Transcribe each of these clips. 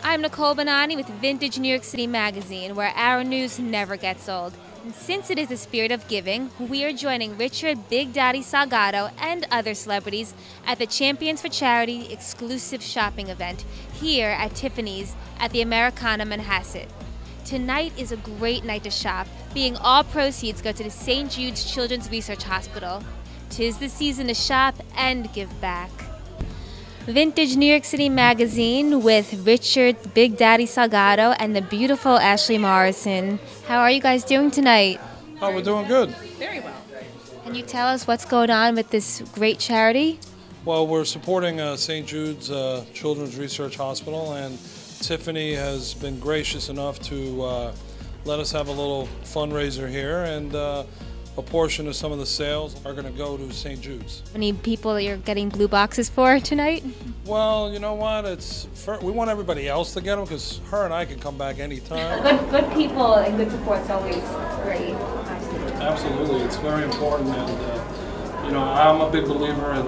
I'm Nicole Bonanni with Vintage New York City Magazine, where our news never gets old. And since it is the spirit of giving, we are joining Richard Big Daddy Salgado and other celebrities at the Champions for Charity exclusive shopping event here at Tiffany's at the Americana Manhasset. Tonight is a great night to shop, being all proceeds go to the St. Jude's Children's Research Hospital. 'Tis the season to shop and give back. Vintage New York City Magazine with Richard Big Daddy Salgado and the beautiful Ashley Morrison. How are you guys doing tonight? Oh, we're doing good. Very well. Can you tell us what's going on with this great charity? Well, we're supporting St. Jude's Children's Research Hospital, and Tiffany has been gracious enough to let us have a little fundraiser here, and a portion of some of the sales are going to go to St. Jude's. Any people that you're getting blue boxes for tonight? Well, you know what? We want everybody else to get them because her and I can come back anytime. Good people and good support's always great. Absolutely, it's very important, and you know, I'm a big believer in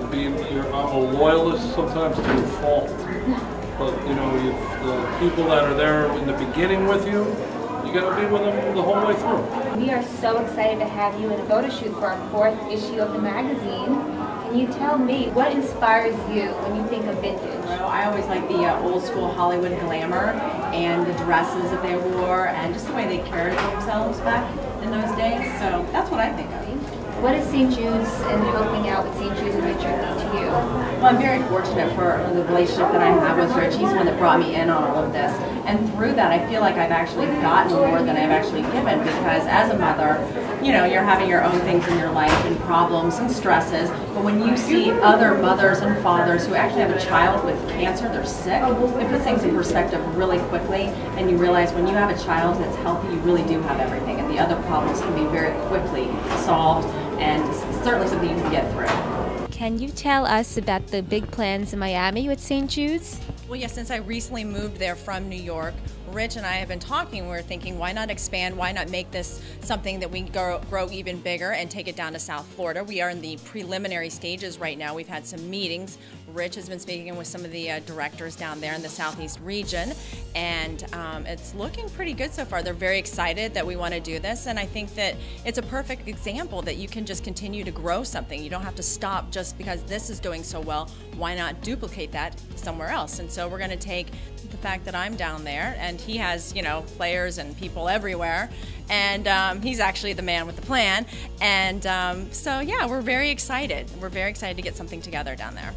I'm a loyalist sometimes to a fault. But you know, the people that are there in the beginning with you, you got to be with them the whole way through. We are so excited to have you in a photo shoot for our 4th issue of the magazine. Can you tell me what inspires you when you think of vintage? Well, I always like the old school Hollywood glamour and the dresses that they wore and just the way they carried themselves back in those days. So that's what I think of. What is St. Jude's and helping out with St. Jude's and Richard mean to you? Well, I'm very fortunate for the relationship that I have with Rich. He's the one that brought me in on all of this. And through that, I feel like I've actually gotten more than I've actually given, because as a mother, you know, you're having your own things in your life and problems and stresses. But when you see other mothers and fathers who actually have a child with cancer, they're sick, it puts things in perspective really quickly. And you realize when you have a child that's healthy, you really do have everything. And the other problems can be very quickly solved, and certainly something you can get through. Can you tell us about the big plans in Miami with St. Jude's? Well, yes, since I recently moved there from New York, Rich and I have been talking. We're thinking, why not expand? Why not make this something that we grow even bigger and take it down to South Florida? We are in the preliminary stages right now. We've had some meetings. Rich has been speaking with some of the directors down there in the Southeast region, and it's looking pretty good so far. They're very excited that we want to do this, and I think that it's a perfect example that you can just continue to grow something. You don't have to stop just because this is doing so well. Why not duplicate that somewhere else? And so we're going to take the fact that I'm down there, and he has, you know, players and people everywhere, and he's actually the man with the plan, and so yeah, we're very excited. We're very excited to get something together down there.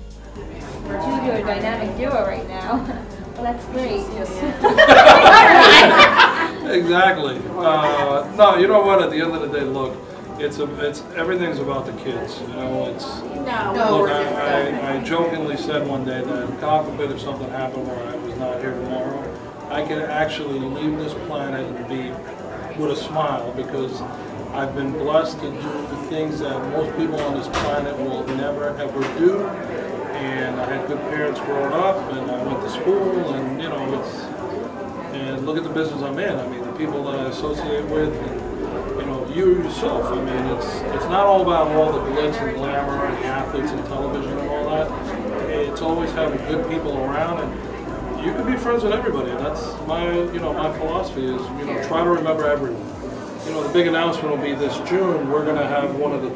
You're a dynamic duo right now. Well, that's great. Exactly. No, you know what? At the end of the day, look, it's everything's about the kids. You know, look, I jokingly said one day that God forbid if something happened where I was not here tomorrow, I could actually leave this planet and be with a smile, because I've been blessed to do the things that most people on this planet will never ever do. And I had good parents growing up, and I went to school, and you know, and look at the business I'm in. I mean, the people that I associate with, and you know, you yourself. I mean, it's not all about all the glitz and glamour and the athletes and television and all that. It's always having good people around, and you can be friends with everybody. And that's my philosophy is, you know, try to remember everyone. You know, the big announcement will be this June. We're going to have one of the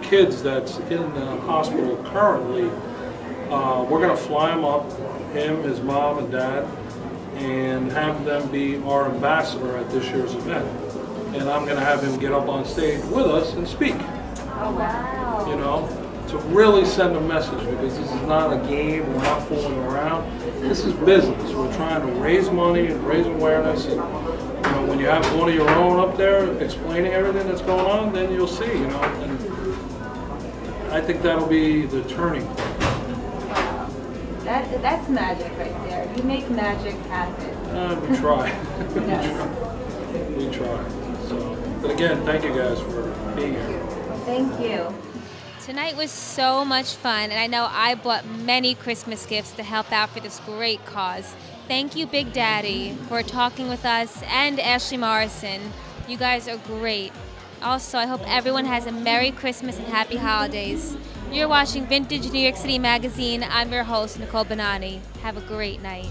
kids that's in the hospital currently. We're going to fly him up, him, his mom, and dad, and have them be our ambassador at this year's event. And I'm going to have him get up on stage with us and speak. Oh, wow. You know, to really send a message, because this is not a game. We're not fooling around. This is business. We're trying to raise money and raise awareness. And, you know, when you have one of your own up there explaining everything that's going on, then you'll see, you know, and I think that'll be the turning point. That's magic right there. You make magic happen. We try. Yes. We try. So, but again, thank you guys for being here. Thank you. Tonight was so much fun, and I know I bought many Christmas gifts to help out for this great cause. Thank you, Big Daddy, for talking with us, and Ashley Morrison. You guys are great. Also, I hope everyone has a Merry Christmas and Happy Holidays. You're watching Vintage New York City Magazine. I'm your host, Nicole Bonanni. Have a great night.